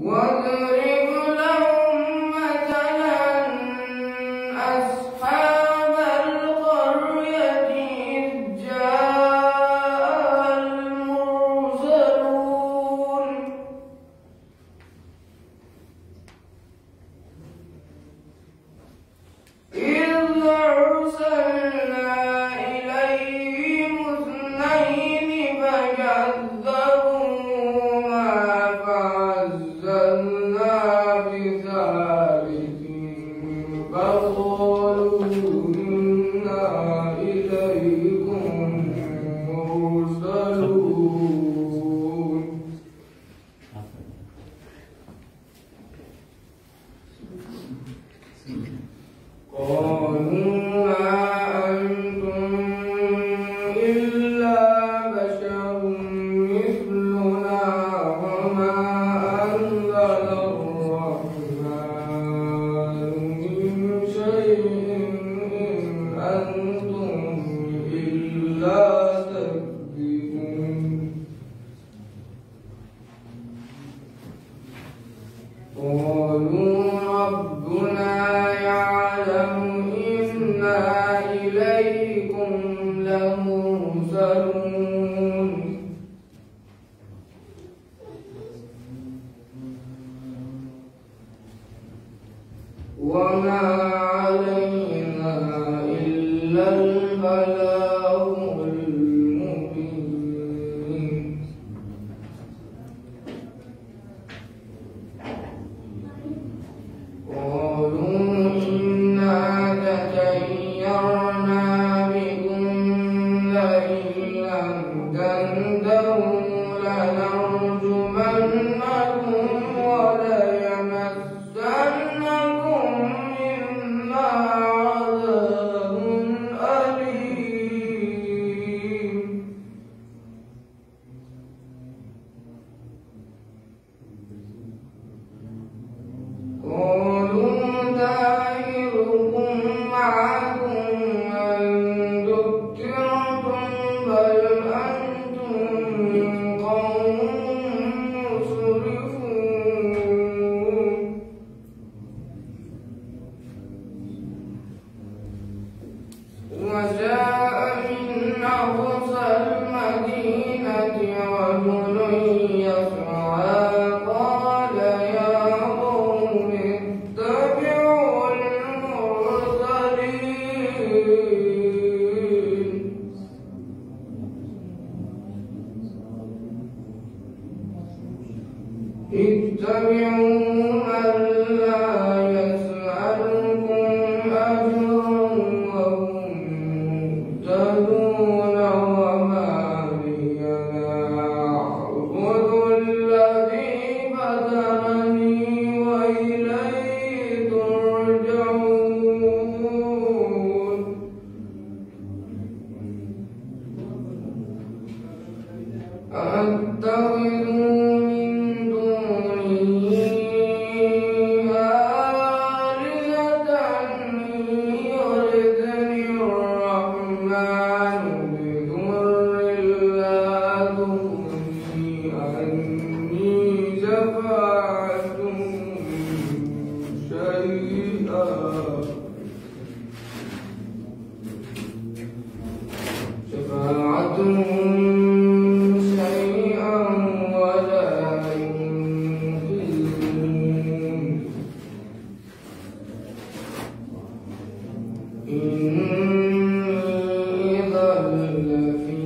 واضرب لهم مثلا أصحاب القرية إذ جاء المرسلون إذ أرسلنا إليهم اثنين فكذبوهما فعززنا بثالث فقالوا إنا إليكم مرسلون قالوا ما أنتم إلا بشر مثلنا وما أنزل الرحمن من شيء إن أنتم إلا تكذبون قالوا ربنا يعلم إنا إليكم لمرسلون وما علينا إلا البلاغ المبين قالوا إنا تطيرنا بكم لئن لم تنتهوا لنرجمنكم وليمسنكم منا عذاب أليم قالوا طائركم معكم أن ذكرتم بل أنتم قوم مسرفون وجاء من أقصى المدينة رجل يسعى قال يا قوم اتبعوا المرسلين اتبعوا من لا يسألكم أجرا وهم مهتدون وما لي لا أعبد الذي فطرني وإليه ترجعون أتخذ من دونه آلهة يردني الرحمن بضر لا تغني عني شفاعتهم شيئا ولا ينقذون إني إذا لفي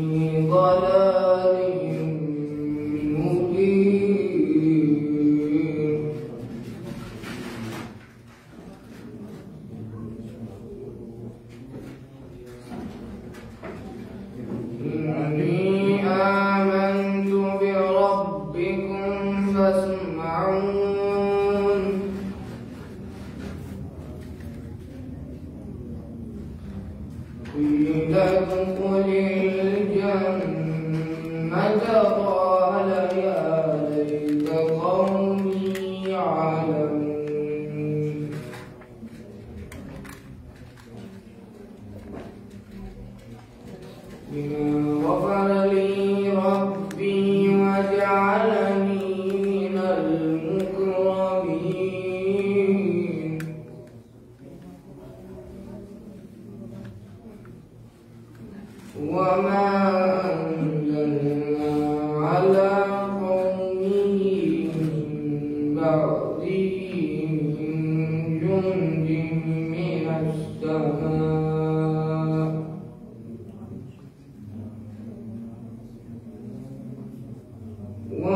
ضلال مبين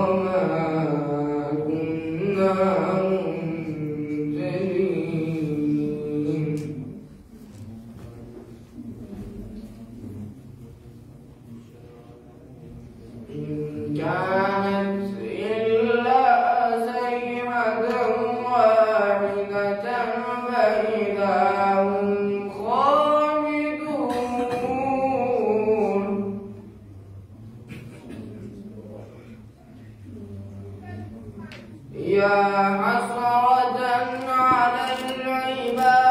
وما كنا منزلين إن كانت إلا زيغة واحدة فإذا هم خامدون يا حسرة على العباد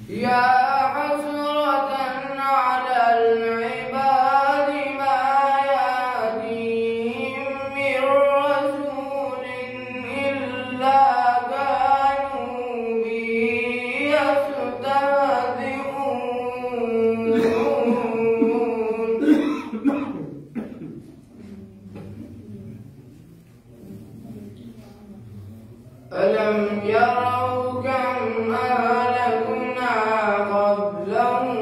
يا حسرة على العباد ما يأتيهم من رسول إلا كانوا به يستهزئون ألم يروا كم أهلكنا قبلهم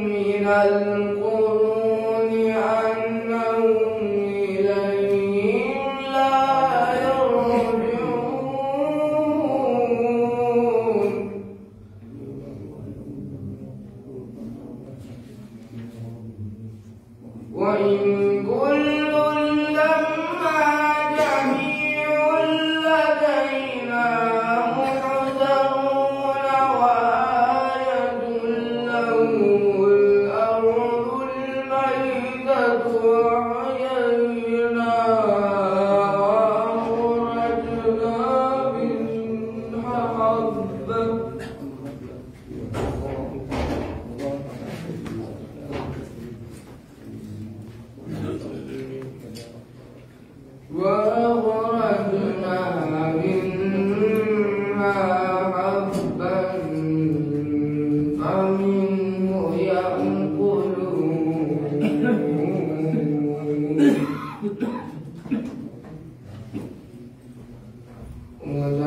من القرون أنهم إليهم لا يرجعون وإن كل لما جميع لدينا محضرون وآية لهم الأرض الميتة وأحييناها وأخرجنا منها حبا وأخرجنا منها حبا فمنه يأكلون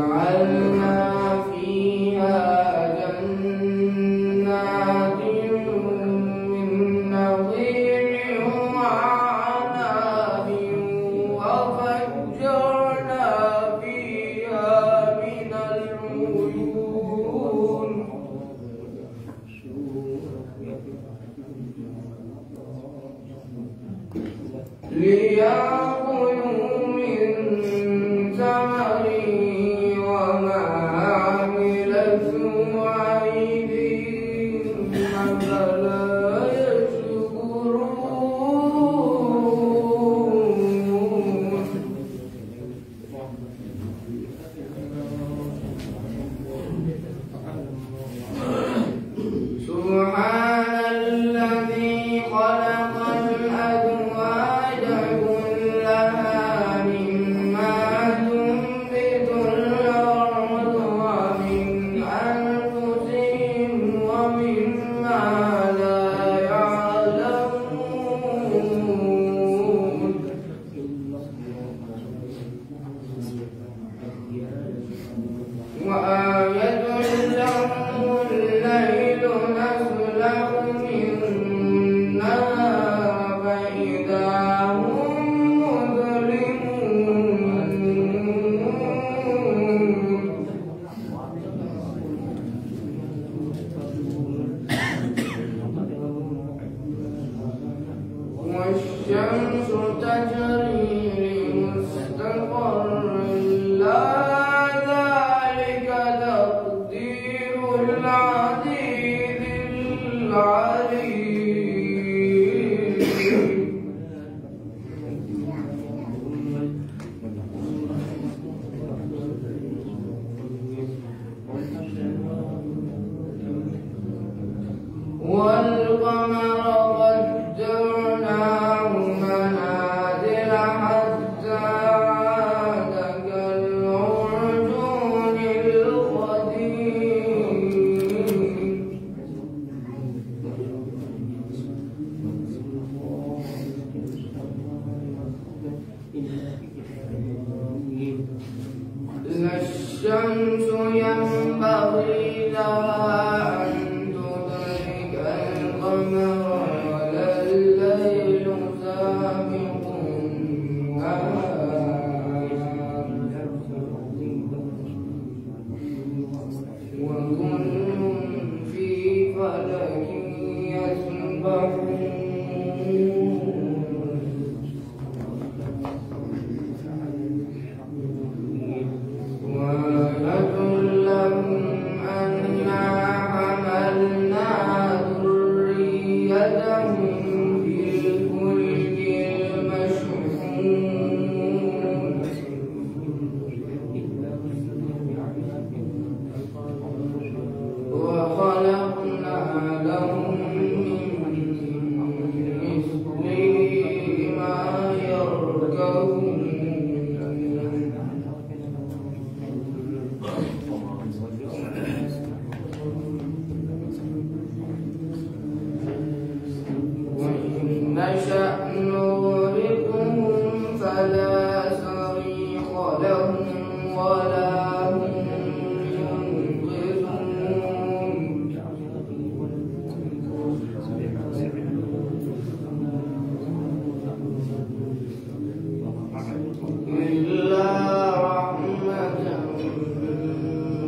وجعلنا فيها جنات من نخيل وأعناب وفجرنا فيها من العيون ليأكلوا من ثمره وما عملته أيديهم أفلا يشكرون سبحان الذي خلق الأزواج كلها مما تنبت الأرض ومن أنفسهم ومما لا يعلمون وآية لهم الليل نسلخ منه النهار فإذا هم مظلمون والشمس تجري لمستقر لها ذلك تقدير العزيز العليم والقمر قدرناه منازل حتى نشأ نغرقهم فلا صريخ لهم ولا هم ينقذون إلا رحمة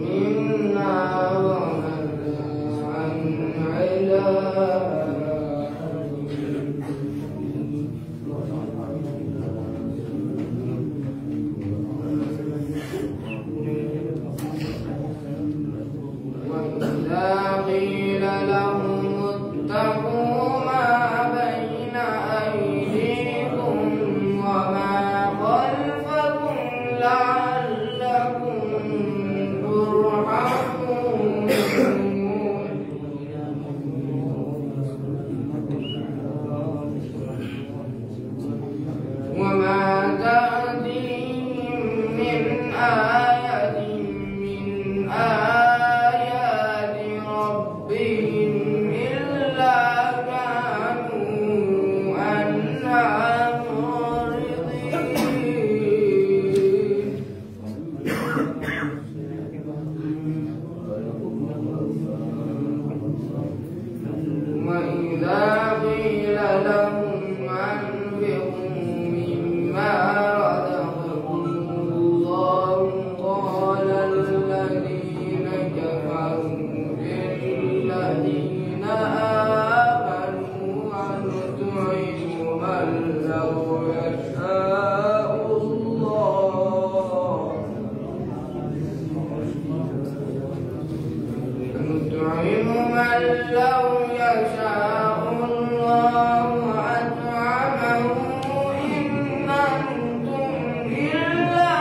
منا ومتاعا إلى وإذا قيل لهم اتقوا ما بين أيديكم وما خلفكم لعلكم ترحمون وما تأتيهم من آية من آيات ربهم إلا كانوا عنها معرضين وإذا قيل لهم أنفقوا مما رزقكم الله قال الذين كفروا للذين آمنوا أنطعم من لو يشاء الله نطعم من لو يشاء الله أطعمه إن أنتم إلا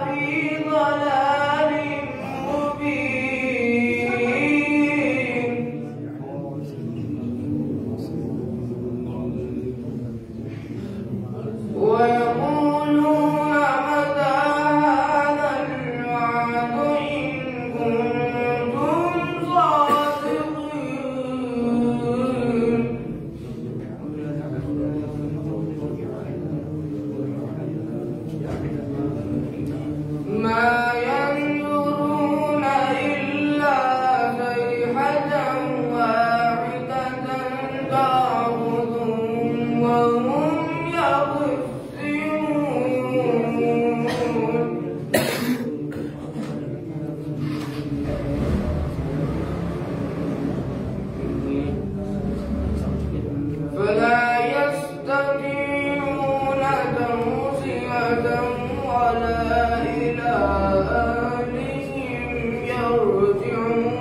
في ضلال مبين ويقولون متى هذا الوعد إن كنتم صادقين ما ينظرون إلا صيحة واحدة تأخذهم وهم يخصمون فلا يستطيعون توصية ولا إلى أهلهم يرجعون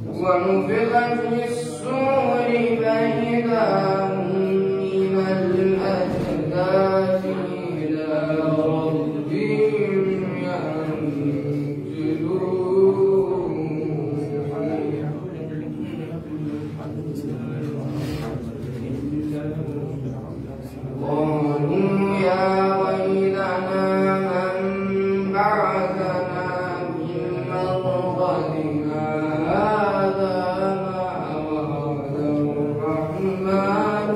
ونفخ في الصور فإذا هم من الأجداث إلى ربهم قالوا يا ويلنا من بعثنا من مرقدنا هذا ما وعد الرحمن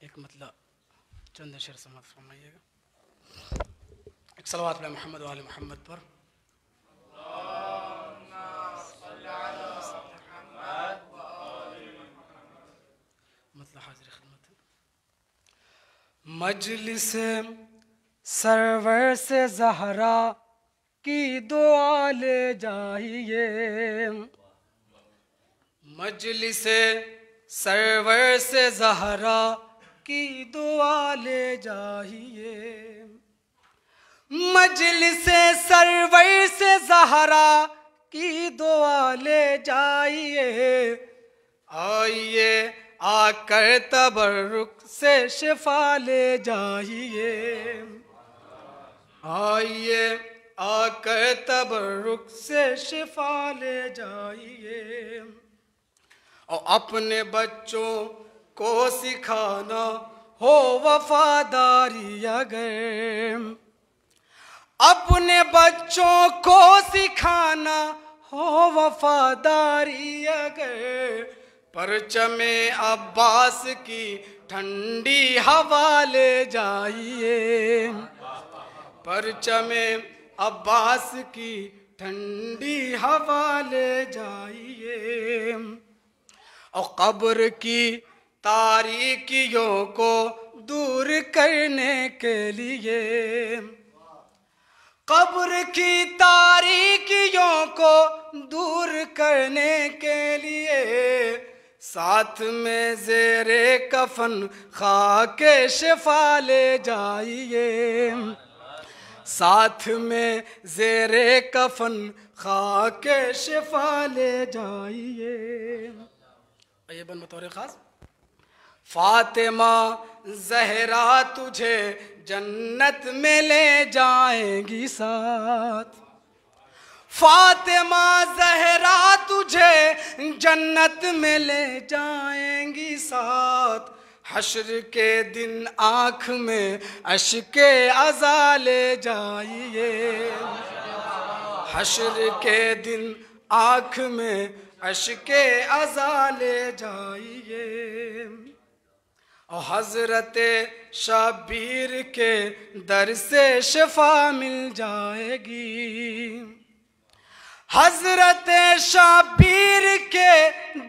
ایک مطلب چند شعر سماعت فرمائیے گا. ایک صلوات علی محمد و آل محمد پر. مطلب حاضر خدمت ہے. مجلس سرور سے زہرا کی دعا لے جائیے. مجلس سرور سے زہرا کی دعا لے جائیے. مجلس سرور سے زہرا کی دعا لے جائیے. آئیے آ کر تبرک سے شفا لے جائیے. آئیے آ کر تبرک سے شفا لے جائیے. اور اپنے بچوں کو سکھانا ہو وفاداری اگر. اپنے بچوں کو سکھانا ہو وفاداری اگر. پرچم عباس کی ٹھنڈی ہوا لے جائیے. پرچم عباس کی ٹھنڈی ہوا لے جائیے. اور قبر کی تاریکیوں کو دور کرنے کے لیے. قبر کی تاریکیوں کو دور کرنے کے لیے. ساتھ میں زیر کفن خاک شفا لے جائیے. ساتھ میں زیر کفن خاک شفا لے جائیے. ایباً بطور خاص. فاطمہ زہرا تجھے جنت میں لے جائیں گی ساتھ. فاطمہ زہرا تجھے جنت میں لے جائیں گی ساتھ. حشر کے دن آنکھ میں اشک عزا لے جائیے. حشر کے دن آنکھ میں اشک عزا لے جائیے. اور حضرت شبیر کے در سے شفا مل جائے گی. حضرت شبیر کے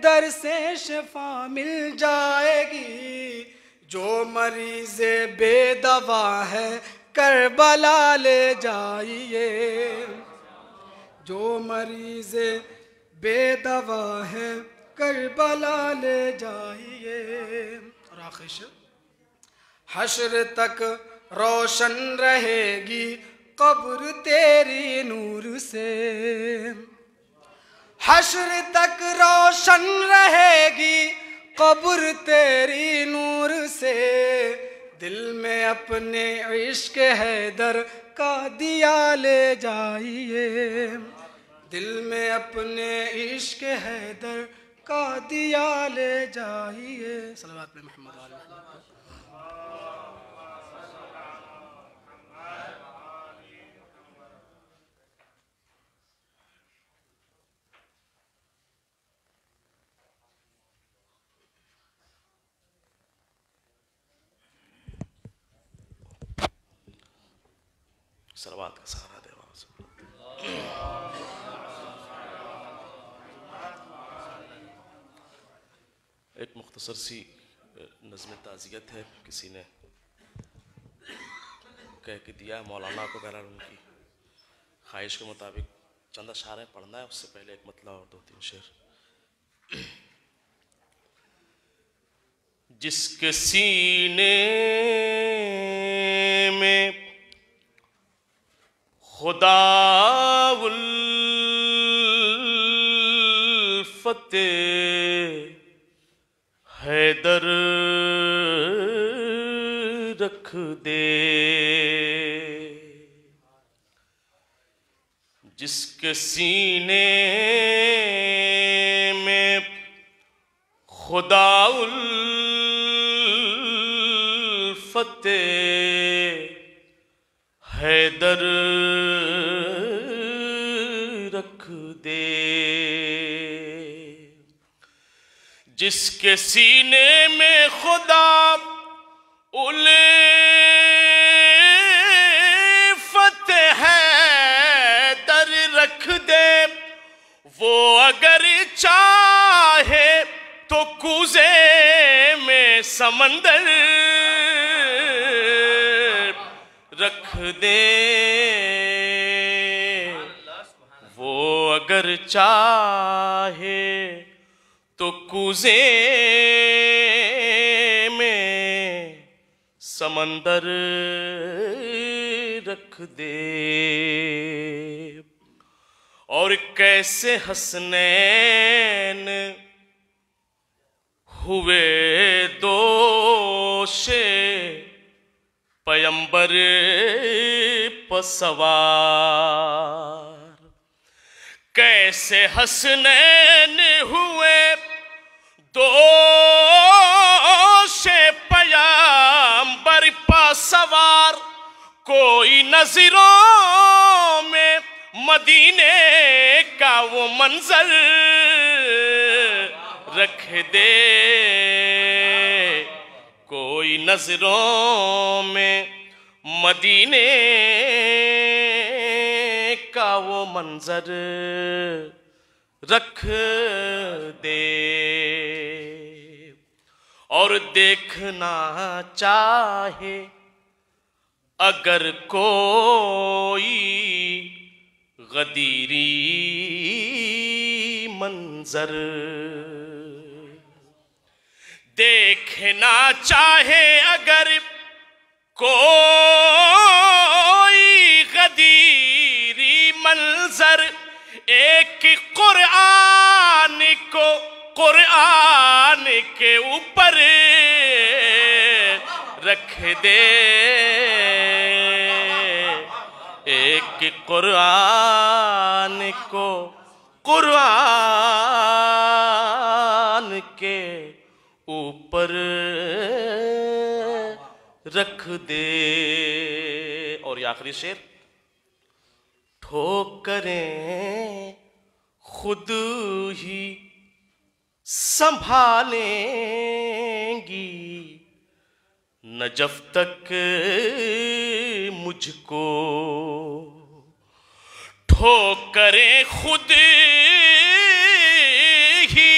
در سے شفا مل جائے گی. جو مریض بے دوا ہے کربلا لے جائیے. جو مریض بے دوا ہے کربلا لے جائیے. اور آخر شب. حشر تک روشن رہے گی قبر تیری نور سے. حشر تک روشن رہے گی قبر تیری نور سے. دل میں اپنے عشق حیدر کا دیا لے جائیے. دل میں اپنے عشق حیدر کا دیا لے جائیے. صلوات پہ محمد و آل محمد. صلوات کا سہارا دے. ایک مختصر سی نظم تعزیت ہے. کسی نے کہہ کے دیا مولانا کو بہرحال ان کی خواہش کے مطابق چند اشعار پڑھنا ہے. اس سے پہلے ایک مطلع اور 2-3 شعر. جس کے سینے میں خدا الفت حیدر رکھ دے. جس کے سینے میں خدا الفت فتح حیدر رکھ دے، جس کے سینے میں خدا الفت حیدر رکھ دے، وہ اگر چاہے تو کوزے میں سمندر رکھ دے، وہ اگر چاہے تو کوزے میں سمندر رکھ دے۔ اور کیسے حسنین ہوئے دوش پیمبر پہ سوار، کیسے حسنین ہوئے دوش پیمبر پہ سوار، کوئی نظروں میں مدینے کا وہ منظر رکھ دے، کوئی نظروں میں مدینے کا وہ منظر رکھ دے۔ اور دیکھنا چاہے اگر کوئی غدیری منظر، دیکھنا چاہے اگر کوئی غدیری منظر، ایک قرآن کو قرآن کے اوپر رکھ دے، ایک قرآن کو قرآن کے اوپر رکھ دے۔ اور یہ آخری شعر، ٹھوکریں خود ہی سنبھالیں گی، نہ جب تک مجھ کو ٹھوکریں خود ہی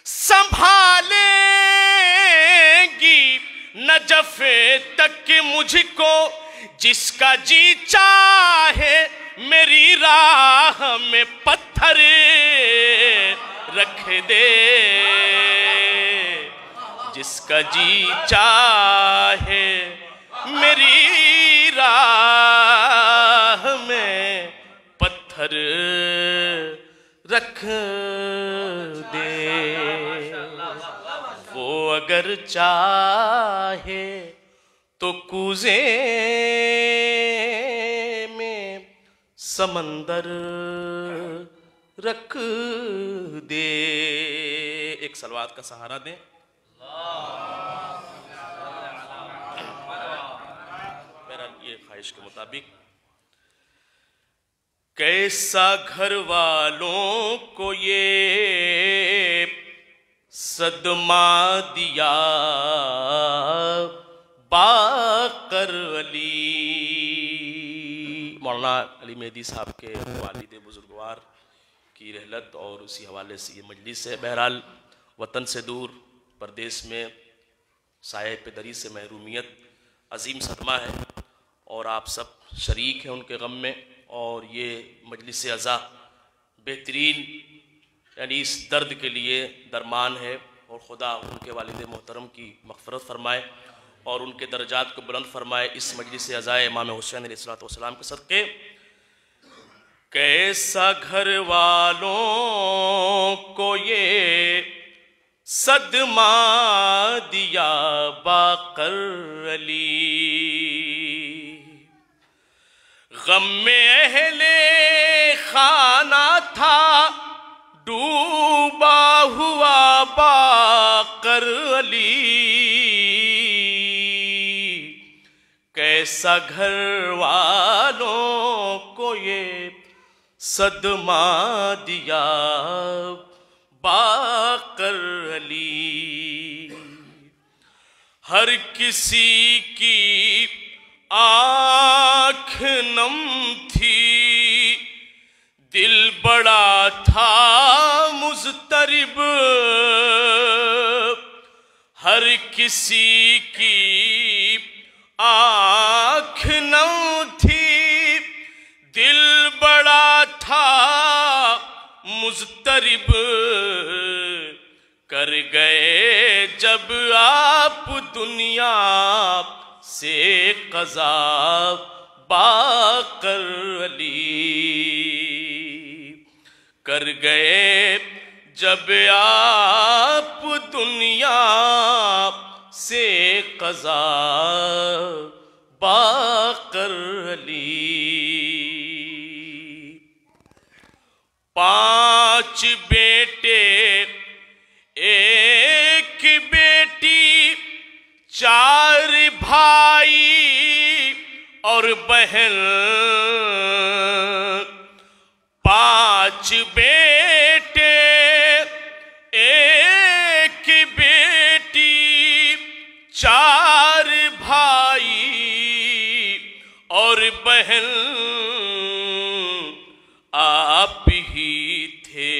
سنبھالیں گی، نہ جب تک مجھ کو، جس کا جی چاہے میری راہ میں پتھر رکھ دے، جس کا جی چاہے میری راہ میں پتھر رکھ دے، وہ اگر چاہے تو کوزے میں سمندر رکھ دے۔ ایک صلوات کا سہارا دیں۔ میرا یہ خواہش کے مطابق، کیسا گھر والوں کو یہ صدمہ دیا باقر علی، مولانا علی مہدی صاحب کے والد بزرگوار کی رحلت اور اسی حوالے سے یہ مجلس ہے۔ بہرحال وطن سے دور، پردیس میں سایہ پدری سے محرومیت عظیم صدمہ ہے، اور آپ سب شریک ہیں ان کے غم میں، اور یہ مجلس عزا بہترین یعنی اس درد کے لیے درمان ہے، اور خدا ان کے والد محترم کی مغفرت فرمائے اور ان کے درجات کو بلند فرمائے اس مجلس عزا امام حسین علیہ السلام کے صدقے۔ کیسا گھر والوں کو یہ صدمہ دیا باقر علی، غم میں اہل خانہ تھا ڈوبا ہوا باقر علی، ایسا گھر والوں کو یہ صدمہ دیا باقر علی، ہر کسی کی آنکھ نم تھی، دل بڑا تھا مضطرب، ہر کسی کی آنکھ نم تھی، دل بڑا تھا مضطرب، کر گئے جب آپ دنیا سے قضا باقر علی، کر گئے جب آپ دنیا سے قضا باقر علی۔ 5 بیٹے ایک بیٹی، 4 بھائی اور بہن، 5 بیٹے ایک بیٹی، 4 بھائی اور بہن، آپ ہی تھے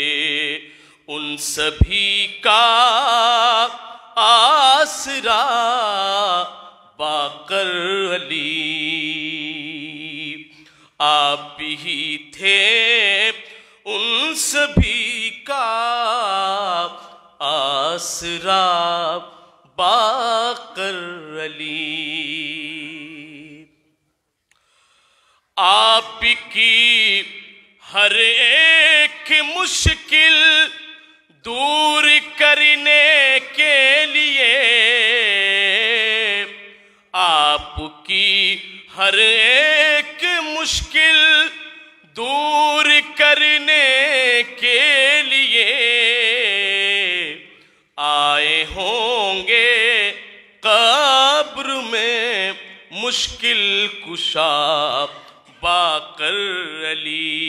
ان سبھی کا آسرا باقر علی، آپ ہی تھے ان سبھی کا آسرا باقر علی۔ آپ کی ہر ایک مشکل دور کرنے کے لیے، آپ کی ہر ایک مشکل دور کرنے کے لیے، آئے ہوں گے قبر میں مشکل کشا باقر علی،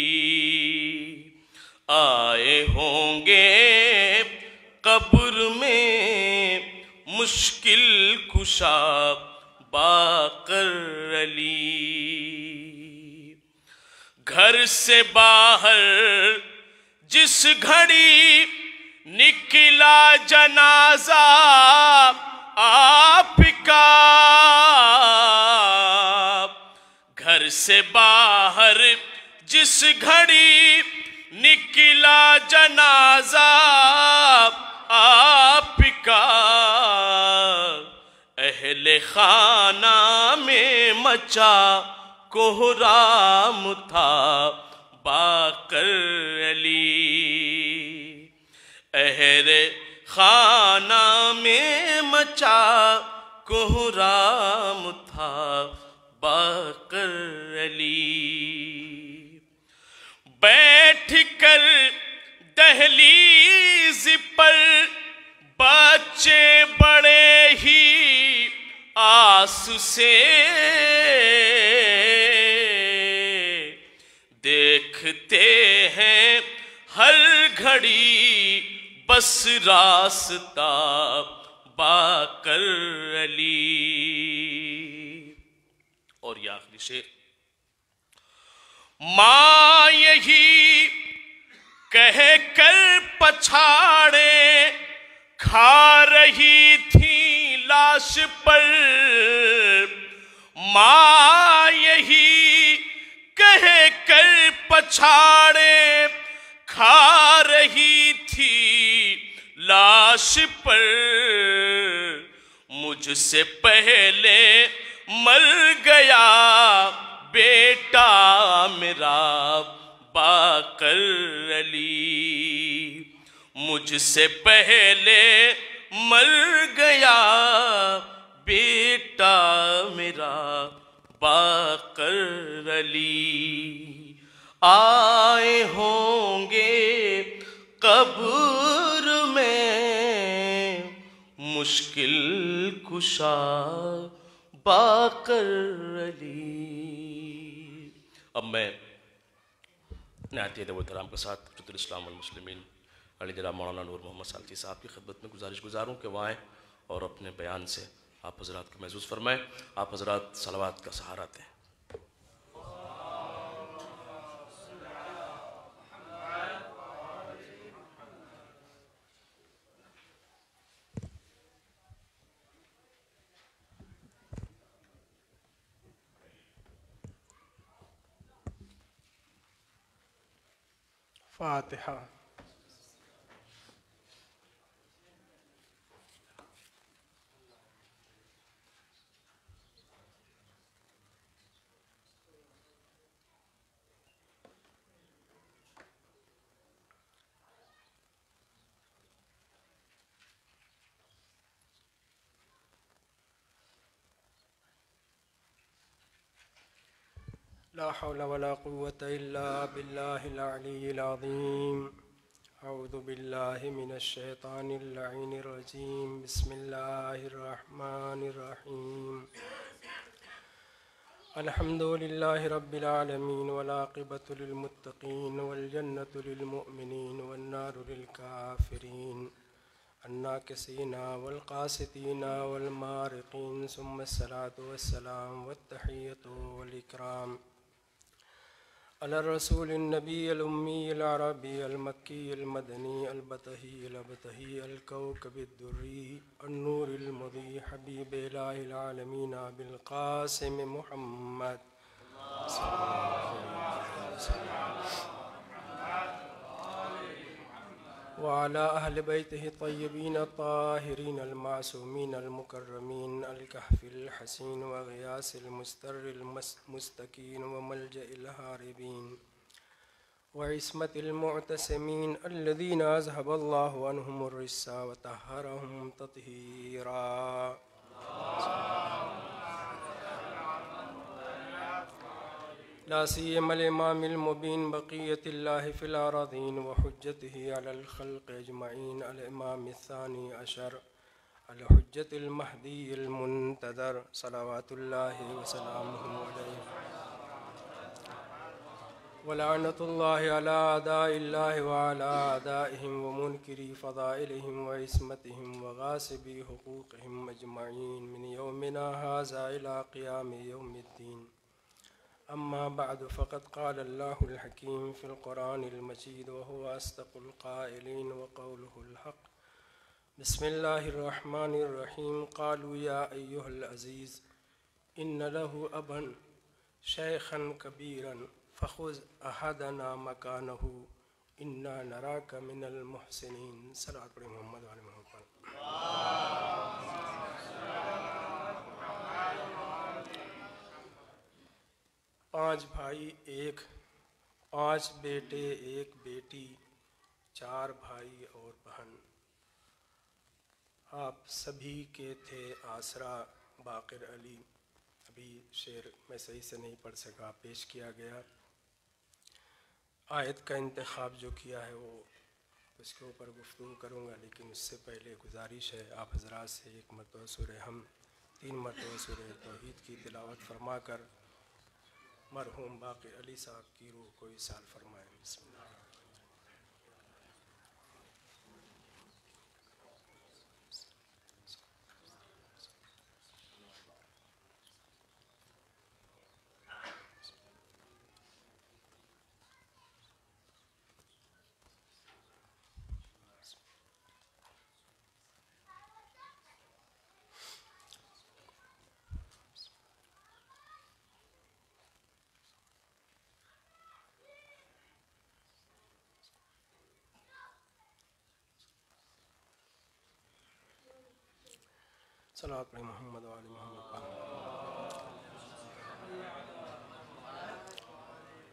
آئے ہوں گے قبر میں مشکل کشا باقر علی۔ گھر سے باہر جس گھڑی نکلا جنازہ آپ کا، گھر سے باہر جس گھڑی نکلا جنازہ آپ کا، اہل خانہ میں مچا کوہرام تھا باقر علی، اہل خانہ میں مچا کوہرام تھا باقر علی۔ بیٹھ کر دہلیز پر بچے بڑے ہی آس سے دیکھتے ہیں ہر گھڑی بس راستہ باقر علی۔ اور یہ آخری شعر، ماں یہی کہہ کر پچھاڑے کھا رہی تھی لاش پر، ماں یہی کہہ کر پچھاڑے کھا رہی تھی لاش پر، مجھ سے پہلے مر گیا بیٹا میرا باقر علی، مجھ سے پہلے مر گیا بیٹا میرا باقر علی، آئے ہوں گے قبر میں مشکل کشا پا کر علی. اب میں نہایت ادب و احترام کے ساتھ حجت الاسلام والمسلمین علی جناب مولانا نور محمد سالچی صاحب کی خدمت میں گزارش گزاروں کہ وہ آئیں اور اپنے بیان سے آپ حضرات کو محظوظ فرمائیں. آپ حضرات صلوات کا سہارا دیں. فاتحہ. لا حول ولا قوة إلا بالله العلي العظيم. أعوذ بالله من الشيطان اللعين الرجيم. بسم الله الرحمن الرحيم. الحمد لله رب العالمين والعاقبة للمتقين والجنة للمؤمنين والنار للكافرين الناكسين والقاسطين والمارقين ثم الصلاة والسلام والتحية والإكرام على الرسول النبي الأمي العربي المكي المدني البطهي الأبطهي الكوكب الدري النور المضيء حبيب إله العالمين أبي القاسم محمد صلى الله عليه وسلم وعلى أهل بيته الطيبين الطاهرين المعصومين المكرمين الكهف الحسين وغياث المستر المستكين وملجأ الهاربين وعصمة المعتصمين الذين أذهب الله عنهم الرجس وطهرهم تطهيرا. لا سيما الإمام المبين بقية الله في الأراضين وحجته على الخلق أجمعين الإمام الثاني عشر الحجة المهدي المنتظر صلوات الله وسلامه عليه ولعنة الله على أعداء الله وعلى أعدائهم ومنكري فضائلهم وعصمتهم وغاصبي حقوقهم أجمعين من يومنا هذا إلى قيام يوم الدين. أما بعد فقد قال الله الحكيم في القرآن المجيد وهو أصدق القائلين وقوله الحق. بسم الله الرحمن الرحيم. قالوا يا أيها العزيز إن له أبا شيخا كبيرا فخذ أحدنا مكانه إنا نراك من المحسنين. صلوات محمد وعلى محمد. پانچ بھائی ایک، پانچ بیٹے ایک بیٹی، چار بھائی اور بہن. آپ سبھی کے تھے آسرا باقر علی. ابھی شعر میں صحیح سے نہیں پڑھ سکا، پیش کیا گیا. آیت کا انتخاب جو کیا ہے وہ اس کے اوپر گفتگو کروں گا، لیکن اس سے پہلے گزارش ہے آپ حضرات سے ایک مرتبہ سورہ ہم 3 مرتبہ سورہ توحید کی تلاوت فرما کر مرحوم باقر علی صاحب کی روح کو ایصال فرمائیں. بسم اللہ. صلوات پڑھیں محمد و آل محمد.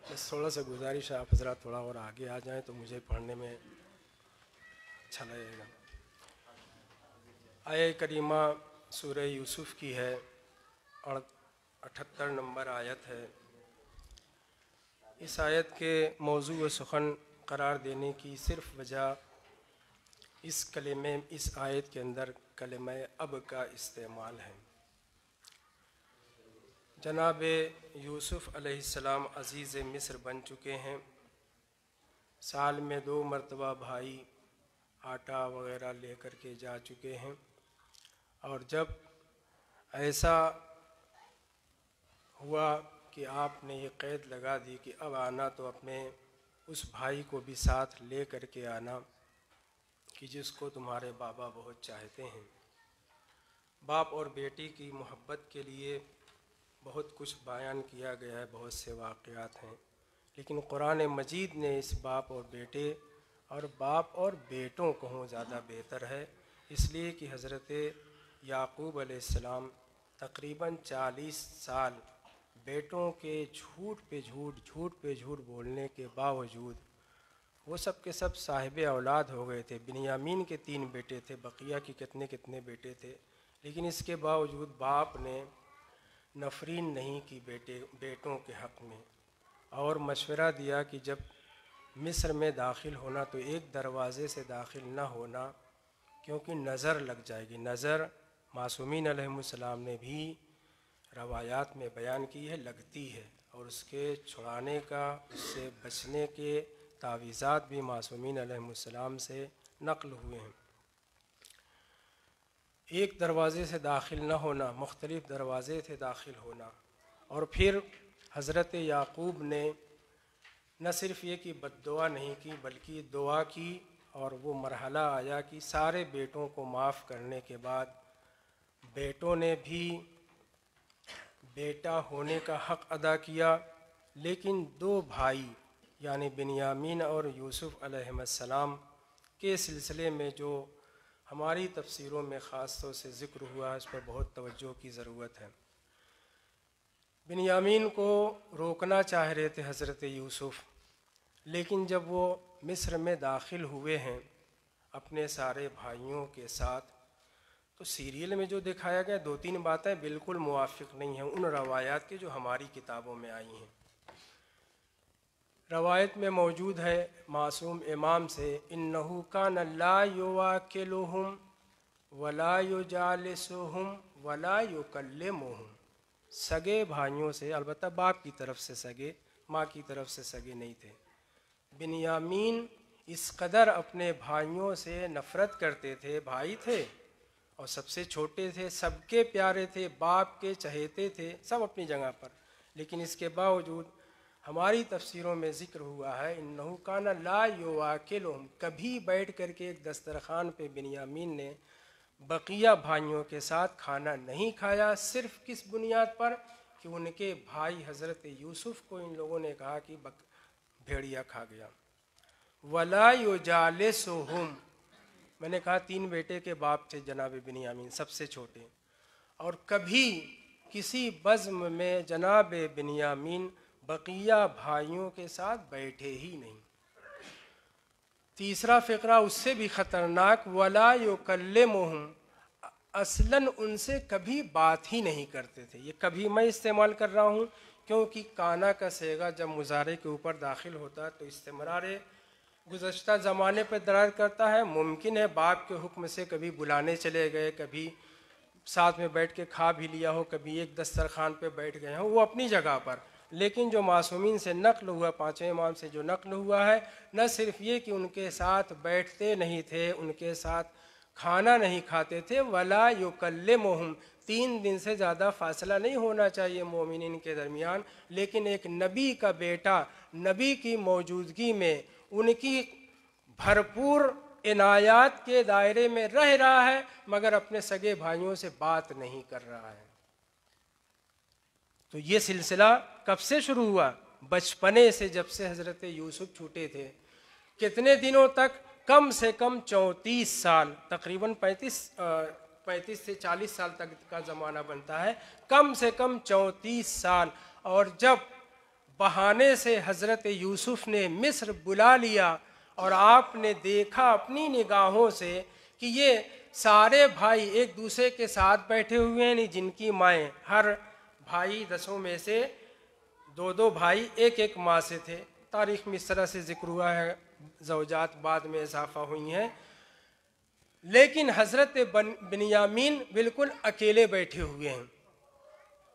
بس تھوڑا سا گزارش ہے آپ حضرات تھوڑا اور آگے آ جائیں تو مجھے پڑھنے میں اچھا لگے گا. آیہ کریمہ سورہ یوسف کی ہے، 78 نمبر آیت ہے. اس آیت کے موضوع و سخن قرار دینے کی صرف وجہ اس آیت کے اندر کلمہ اب کا استعمال ہے. جناب یوسف علیہ السلام عزیز مصر بن چکے ہیں۔ سال میں 2 مرتبہ بھائی آٹا وغیرہ لے کر کے جا چکے ہیں، اور جب ایسا ہوا کہ آپ نے یہ قید لگا دی کہ اب آنا تو اپنے اس بھائی کو بھی ساتھ لے کر کے آنا کہ جس کو تمہارے بابا بہت چاہتے ہیں۔ باپ اور بیٹی کی محبت کے لیے بہت کچھ بیان کیا گیا ہے، بہت سے واقعات ہیں، لیکن قرآن مجید نے اس باپ اور بیٹے اور باپ اور بیٹوں کو زیادہ بہتر ہے، اس لیے کہ حضرت یعقوب علیہ السلام تقریباً 40 سال بیٹوں کے جھوٹ پہ جھوٹ بولنے کے باوجود وہ سب کے سب صاحب اولاد ہو گئے تھے۔ بنیامین کے 3 بیٹے تھے، بقیہ کی کتنے بیٹے تھے، لیکن اس کے باوجود باپ نے نفرین نہیں کی بیٹوں کے حق میں، اور مشورہ دیا کہ جب مصر میں داخل ہونا تو ایک دروازے سے داخل نہ ہونا، کیونکہ نظر لگ جائے گی۔ نظر معصومین علیہ السلام نے بھی روایات میں بیان کی ہے، لگتی ہے، اور اس کے چھڑانے کا، اس سے بچنے کے تعویذات بھی معصومین علیہ السلام سے نقل ہوئے ہیں۔ ایک دروازے سے داخل نہ ہونا، مختلف دروازے سے داخل ہونا، اور پھر حضرت یعقوب نے نہ صرف یہ کہ بد دعا نہیں کی بلکہ دعا کی، اور وہ مرحلہ آیا کہ سارے بیٹوں کو معاف کرنے کے بعد بیٹوں نے بھی بیٹا ہونے کا حق ادا کیا، لیکن 2 بھائی یعنی بنیامین اور یوسف علیہ السلام کے سلسلے میں جو ہماری تفسیروں میں خاص طور سے ذکر ہوا، اس پر بہت توجہ کی ضرورت ہے۔ بنیامین کو روکنا چاہ رہے تھے حضرت یوسف، لیکن جب وہ مصر میں داخل ہوئے ہیں اپنے سارے بھائیوں کے ساتھ، تو سیریل میں جو دکھایا گیا 2-3 باتیں بالکل موافق نہیں ہیں ان روایات کے جو ہماری کتابوں میں آئی ہیں۔ روایت میں موجود ہے معصوم امام سے، انہو کان لا یواکلہم ولا یجالسہم ولا یکلمہم، سگے بھائیوں سے، البتہ باپ کی طرف سے سگے، ماں کی طرف سے سگے نہیں تھے۔ بنیامین اس قدر اپنے بھائیوں سے نفرت کرتے تھے، بھائی تھے اور سب سے چھوٹے تھے، سب کے پیارے تھے، باپ کے چہیتے تھے، سب اپنی جگہ پر، لیکن اس کے باوجود ہماری تفسیروں میں ذکر ہوا ہے انہو کان لا یواکلہم، کبھی بیٹھ کر کے ایک دسترخوان پہ بنیامین نے بقیہ بھائیوں کے ساتھ کھانا نہیں کھایا، صرف کس بنیاد پر کہ ان کے بھائی حضرت یوسف کو ان لوگوں نے کہا کہ بھیڑیا کھا گیا۔ ولا یجالسہم، میں نے کہا 3 بیٹے کے باپ تھے جناب بنیامین، سب سے چھوٹے، اور کبھی کسی بزم میں جناب بنیامین بقیہ بھائیوں کے ساتھ بیٹھے ہی نہیں۔ تیسرا فقرہ اس سے بھی خطرناک، ولا یکلمہم، اصلاً ان سے کبھی بات ہی نہیں کرتے تھے۔ یہ کبھی میں استعمال کر رہا ہوں کیونکہ کانا کا صیغہ جب مضارع کے اوپر داخل ہوتا ہے تو استمرار گزشتہ زمانے پر دلالت کرتا ہے۔ ممکن ہے باپ کے حکم سے کبھی بلانے چلے گئے، کبھی ساتھ میں بیٹھ کے کھا بھی لیا ہو، کبھی ایک دسترخوان پہ بیٹھ گئے ہوں، وہ اپنی جگہ پر، لیکن جو معصومین سے نقل ہوا، 5 امام سے جو نقل ہوا ہے، نہ صرف یہ کہ ان کے ساتھ بیٹھتے نہیں تھے، ان کے ساتھ کھانا نہیں کھاتے تھے، ولا یکلمہم، 3 دن سے زیادہ فاصلہ نہیں ہونا چاہیے مومنین کے درمیان، لیکن ایک نبی کا بیٹا نبی کی موجودگی میں ان کی بھرپور عنایات کے دائرے میں رہ رہا ہے، مگر اپنے سگے بھائیوں سے بات نہیں کر رہا ہے۔ تو یہ سلسلہ کب سے شروع ہوا؟ بچپنے سے، جب سے حضرت یوسف چھوٹے تھے۔ کتنے دنوں تک؟ کم سے کم 34 سال، تقریباً 35 سے 40 سال تک کا زمانہ بنتا ہے، کم سے کم 34 سال۔ اور جب بہانے سے حضرت یوسف نے مصر بلا لیا اور آپ نے دیکھا اپنی نگاہوں سے کہ یہ سارے بھائی ایک دوسرے کے ساتھ بیٹھے ہوئے ہیں، جن کی مائیں، ہر بھائی 10 میں سے 2 بھائی ایک ماں سے تھے، تاریخ میں اس طرح سے ذکر ہوا ہے، زوجات بعد میں اضافہ ہوئی ہیں، لیکن حضرت بنیامین بالکل اکیلے بیٹھے ہوئے ہیں۔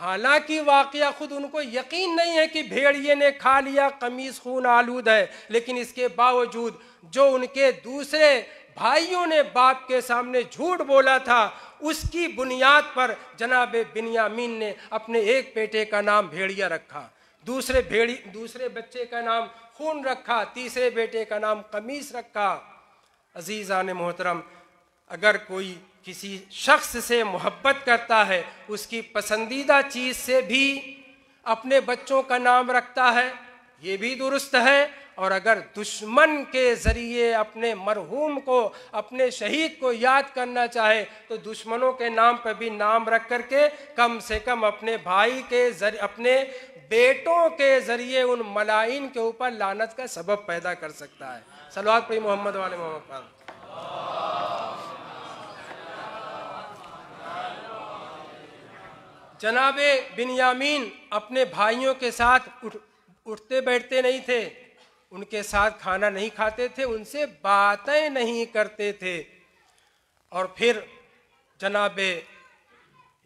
حالانکہ واقعہ خود ان کو یقین نہیں ہے کہ بھیڑیے نے کھا لیا، قمیص خون آلود ہے، لیکن اس کے باوجود جو ان کے دوسرے بھائیوں نے باپ کے سامنے جھوٹ بولا تھا، اس کی بنیاد پر جناب بنیامین نے اپنے ایک بیٹے کا نام بھیڑیا رکھا، دوسرے بچے کا نام خون رکھا، تیسرے بیٹے کا نام قمیص رکھا۔ عزیزان محترم، اگر کوئی کسی شخص سے محبت کرتا ہے، اس کی پسندیدہ چیز سے بھی اپنے بچوں کا نام رکھتا ہے، یہ بھی درست ہے۔ اور اگر دشمن کے ذریعے اپنے مرحوم کو، اپنے شہید کو یاد کرنا چاہے تو دشمنوں کے نام پر بھی نام رکھ کر کے کم سے کم اپنے بھائی کے ذریعے، اپنے بیٹوں کے ذریعے ان ملائن کے اوپر لعنت کا سبب پیدا کر سکتا ہے۔ صلوات پڑھی محمد و آل محمد پر۔ جناب بنیامین اپنے بھائیوں کے ساتھ اٹھتے بیٹھتے نہیں تھے، ان کے ساتھ کھانا نہیں کھاتے تھے، ان سے باتیں نہیں کرتے تھے۔ اور پھر جناب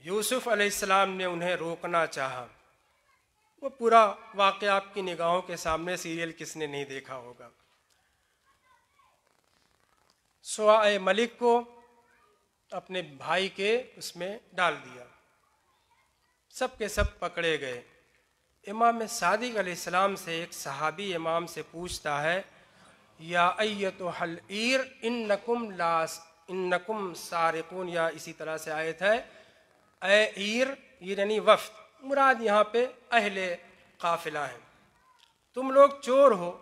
یوسف علیہ السلام نے انہیں روکنا چاہا۔ وہ پورا واقعہ آپ کی نگاہوں کے سامنے، سیریل کس نے نہیں دیکھا ہوگا۔ سوائے ملک کو اپنے بھائی کے اس میں ڈال دیا، سب کے سب پکڑے گئے۔ امام صادق علیہ السلام سے ایک صحابی امام سے پوچھتا ہے، یا ایتھا العیر انکم سارقون، یا اسی طرح سے آیت ہے، اے عیر یعنی وفد، مراد یہاں پہ اہل قافلہ ہیں، تم لوگ چور ہو۔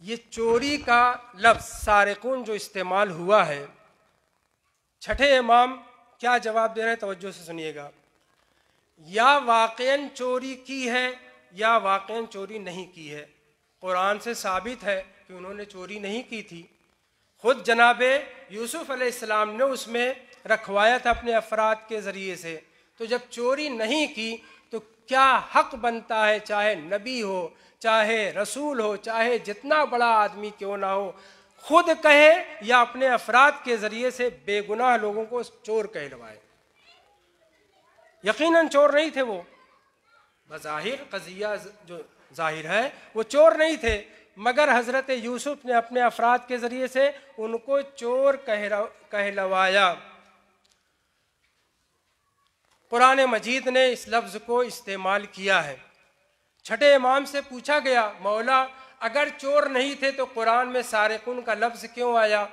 یہ چوری کا لفظ سارقون جو استعمال ہوا ہے، چھٹے امام کیا جواب دے رہے ہیں، توجہ سے سنیے گا۔ یا واقعاً چوری کی ہے یا واقعاً چوری نہیں کی ہے۔ قرآن سے ثابت ہے کہ انہوں نے چوری نہیں کی تھی، خود جناب یوسف علیہ السلام نے اس میں رکھوایا تھا اپنے افراد کے ذریعے سے۔ تو جب چوری نہیں کی تو کیا حق بنتا ہے، چاہے نبی ہو، چاہے رسول ہو، چاہے جتنا بڑا آدمی کیوں نہ ہو، خود کہے یا اپنے افراد کے ذریعے سے بے گناہ لوگوں کو چور کہلوائے۔ یقیناً چور نہیں تھے وہ، بظاہر قضیہ جو ظاہر ہے وہ چور نہیں تھے، مگر حضرت یوسف نے اپنے افراد کے ذریعے سے ان کو چور کہلوایا۔ قرآن مجید نے اس لفظ کو استعمال کیا ہے۔ چھٹے امام سے پوچھا گیا، مولا اگر چور نہیں تھے تو قرآن میں سارقون کا لفظ کیوں آیا،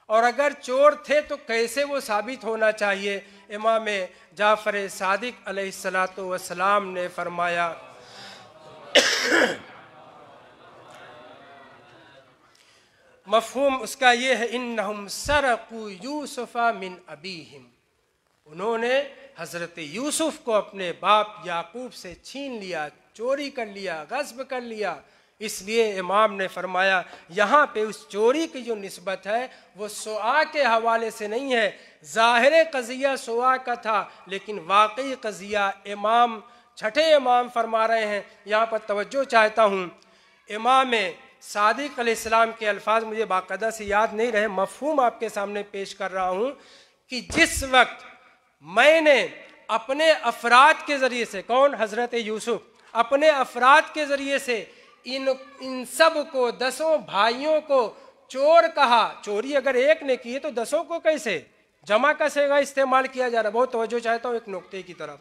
اور اگر چور تھے تو کیسے وہ ثابت ہونا چاہیے؟ امام جعفر صادق علیہ السلام نے فرمایا، مفہوم اس کا یہ ہے، انہم سرقوا یوسف من ابیہم، انہوں نے حضرت یوسف کو اپنے باپ یعقوب سے چھین لیا، چوری کر لیا، غصب کر لیا۔ اس لیے امام نے فرمایا یہاں پہ اس چوری کی جو نسبت ہے وہ سوا کے حوالے سے نہیں ہے، ظاہر قضیہ سوا کا تھا لیکن واقعی قضیہ امام چھٹے امام فرما رہے ہیں۔ یہاں پر توجہ چاہتا ہوں، امام صادق علیہ السلام کے الفاظ مجھے باقاعدہ سے یاد نہیں رہے، مفہوم آپ کے سامنے پیش کر رہا ہوں کہ جس وقت میں نے اپنے افراد کے ذریعے سے، کون؟ حضرت یوسف، اپنے افراد کے ذریعے سے ان سب کو، 10 بھائیوں کو چور کہا۔ چوری اگر ایک نے کی ہے تو 10 کو کیسے؟ جمع کا صیغہ استعمال کیا جا رہا ہے۔ بہت توجہ چاہتا ہوں ایک نقطے کی طرف،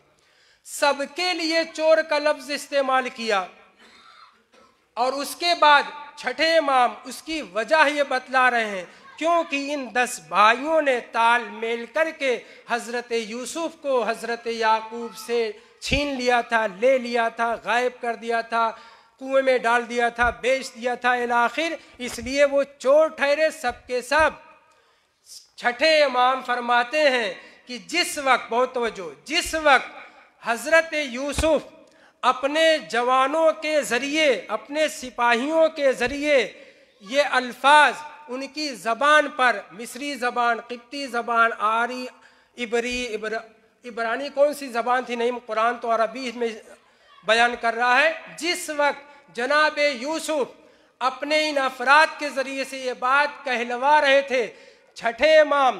سب کے لیے چور کا لفظ استعمال کیا، اور اس کے بعد چھٹے امام اس کی وجہ یہ بتلا رہے ہیں کیونکہ ان 10 بھائیوں نے تال میل کر کے حضرت یوسف کو حضرت یعقوب سے چھین لیا تھا، لے لیا تھا، غائب کر دیا تھا، کنویں میں ڈال دیا تھا، بیچ دیا تھا الاخر، اس لیے وہ چور ٹھہرے سب کے سب۔ چھٹے امام فرماتے ہیں کہ جس وقت، بہت توجہ، جس وقت حضرت یوسف اپنے جوانوں کے ذریعے، اپنے سپاہیوں کے ذریعے یہ الفاظ ان کی زبان پر، مصری زبان، قبطی زبان، آری، عبرانی کون سی زبان تھی نہیں، قرآن تو عربی میں بیان کر رہا ہے، جس وقت جناب یوسف اپنے ان افراد کے ذریعے سے یہ بات کہلوا رہے تھے، چھٹے امام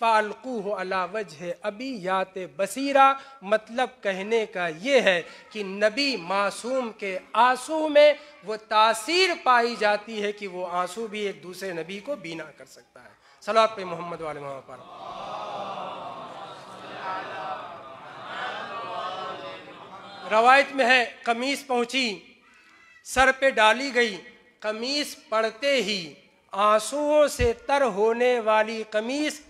فَأَلْقُوهُ عَلَى وَجْهِ أَبِيَّاتِ بَصِيرًا، مطلب کہنے کا یہ ہے کہ نبی معصوم کے آنسو میں وہ تاثیر پائی جاتی ہے کہ وہ آنسو بھی ایک دوسرے نبی کو بینا کر سکتا ہے۔ صلوات پہ محمد والے محمد پر۔ روایت میں ہے قمیص پہنچی، سر پہ ڈالی گئی، قمیص پڑتے ہی آنسوؤں سے تر ہونے والی قمیص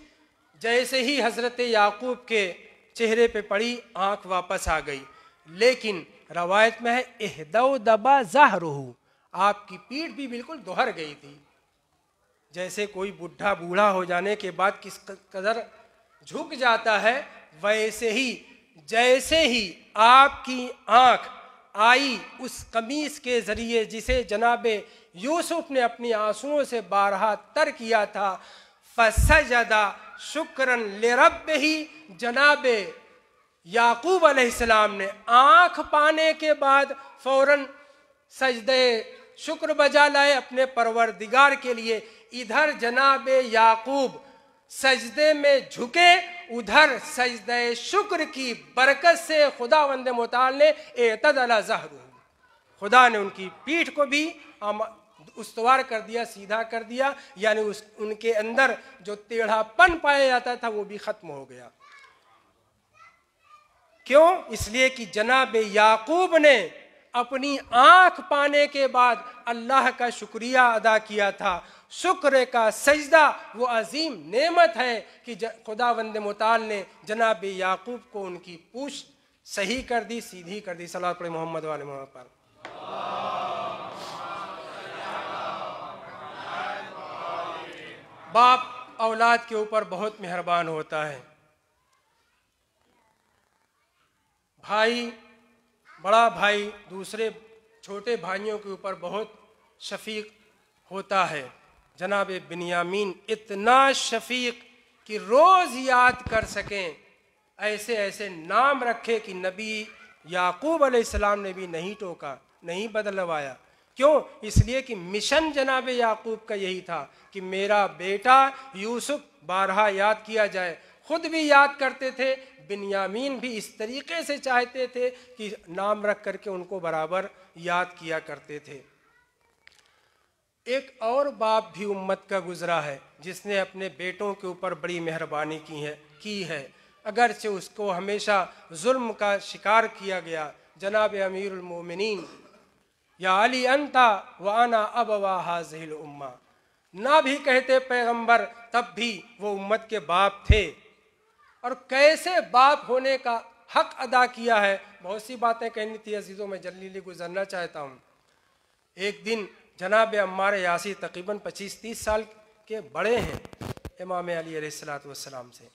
جیسے ہی حضرت یعقوب کے چہرے پہ پڑی آنکھ واپس آ گئی، لیکن روایت میں ہے اہدودبا ظہرہ، آپ کی پیٹھ بھی بالکل دوہر گئی تھی، جیسے کوئی بڈھا بوڑھا ہو جانے کے بعد کس قدر جھک جاتا ہے، ویسے ہی جیسے ہی آپ کی آنکھ آئی اس قمیص کے ذریعے جسے جناب یوسف نے اپنی آنسوؤں سے بارہا تر کیا تھا، فسجد شکرا لربہ، جناب یعقوب علیہ السلام نے آنکھ پانے کے بعد فوراً سجدے شکر بجا لائے اپنے پروردگار کے لیے۔ ادھر جناب یعقوب سجدے میں جھکے، ادھر سجدہ شکر کی برکت سے خداوند متعال نے اعتدل ظہرہ، خدا نے ان کی پیٹھ کو بھی استوار کر دیا، سیدھا کر دیا، یعنی ان کے اندر جو ٹیڑھا پن پایا جاتا تھا وہ بھی ختم ہو گیا۔ کیوں؟ اس لیے کہ جناب یعقوب نے اپنی آنکھ پانے کے بعد اللہ کا شکریہ ادا کیا تھا۔ شکر کا سجدہ وہ عظیم نعمت ہے کہ خداوند متعال نے جناب یعقوب کو ان کی پوچھ صحیح کر دی، سیدھی کر دی۔ صلوات پڑھیں محمد والے محمد پر۔ باپ اولاد کے اوپر بہت مہربان ہوتا ہے، بھائی بڑا بھائی دوسرے چھوٹے بھائیوں کے اوپر بہت شفیق ہوتا ہے۔ جناب بنیامین اتنا شفیق کہ روز یاد کر سکیں، ایسے ایسے نام رکھے کہ نبی یعقوب علیہ السلام نے بھی نہیں ٹوکا، نہیں بدلوایا۔ کیوں؟ اس لیے کہ مشن جناب یعقوب کا یہی تھا کہ میرا بیٹا یوسف بارہا یاد کیا جائے، خود بھی یاد کرتے تھے، بنیامین بھی اس طریقے سے چاہتے تھے کہ نام رکھ کر کے ان کو برابر یاد کیا کرتے تھے۔ ایک اور باپ بھی امت کا گزرا ہے جس نے اپنے بیٹوں کے اوپر بڑی مہربانی کی ہے، اگرچہ اس کو ہمیشہ ظلم کا شکار کیا گیا۔ جناب امیر المومنین یا علی انتا وانا ابوا ہذہ الامہ، نہ بھی کہتے پیغمبر تب بھی وہ امت کے باپ تھے، اور کیسے باپ ہونے کا حق ادا کیا ہے۔ بہت سی باتیں کہنی تھی عزیزوں، میں جلدی گزرنا چاہتا ہوں۔ ایک دن جناب عمار یاسر تقریباً 25-30 سال کے بڑے ہیں امام علی علیہ السلام سے،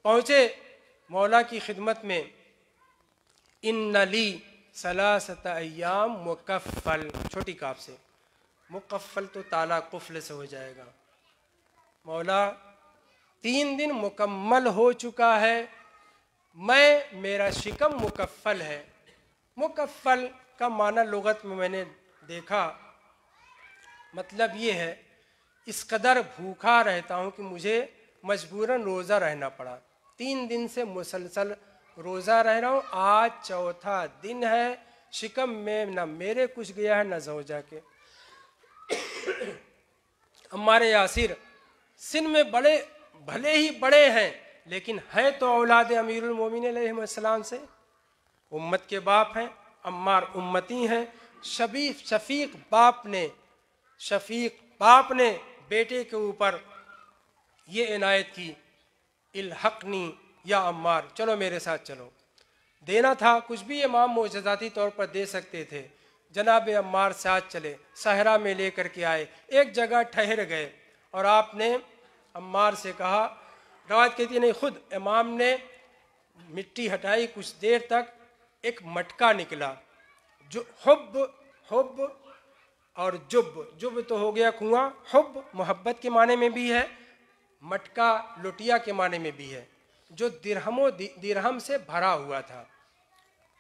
پہنچے مولا کی خدمت میں، ان لی ثلاثۃ ایام مکفل، چھوٹی کاف سے، مکفل تو تالا قفل سے ہو جائے گا، مولا 3 دن مکمل ہو چکا ہے، میرا شکم مکفل ہے۔ مکفل کا معنی لغت میں نے دیکھا، مطلب یہ ہے اس قدر بھوکا رہتا ہوں کہ مجھے مجبوراً روزہ رہنا پڑا، 3 دن سے مسلسل روزہ رہ رہا ہوں، آج 4تھا دن ہے، شکم میں نہ میرے کچھ گیا ہے نہ زوجہ کے۔ عمار یاسر سن میں بھلے ہی بڑے ہیں لیکن ہے تو اولاد امیر المومنین علیہ السلام سے، امت کے باپ ہیں، عمار امتی ہیں۔ شفیق باپ نے بیٹے کے اوپر یہ عنایت کی، الحقنی یا عمار، چلو میرے ساتھ چلو۔ دینا تھا کچھ بھی امام معجزاتی طور پر دے سکتے تھے، جناب عمار ساتھ چلے، صحرا میں لے کر کے آئے، ایک جگہ ٹھہر گئے اور آپ نے عمار سے کہا، روایت کہتی ہے نہیں، خود امام نے مٹی ہٹائی، کچھ دیر تک ایک مٹکا نکلا، جو حب اور جب تو ہو گیا کنواں، حب محبت کے معنی میں بھی ہے، مٹکا لٹیا کے معنی میں بھی ہے، جو درہم سے بھرا ہوا تھا،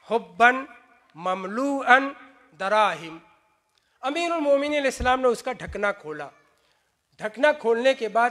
حبن مملوءن دراہم۔ امیر المومنین علیہ السلام نے اس کا ڈھکنا کھولا، ڈھکنا کھولنے کے بعد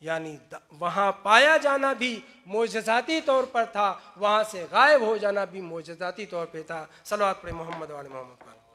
یعنی وہاں پایا جانا بھی معجزاتی طور پر تھا، وہاں سے غائب ہو جانا بھی معجزاتی طور پہ تھا۔ صلوات پڑھیں محمد وعلی محمد پر۔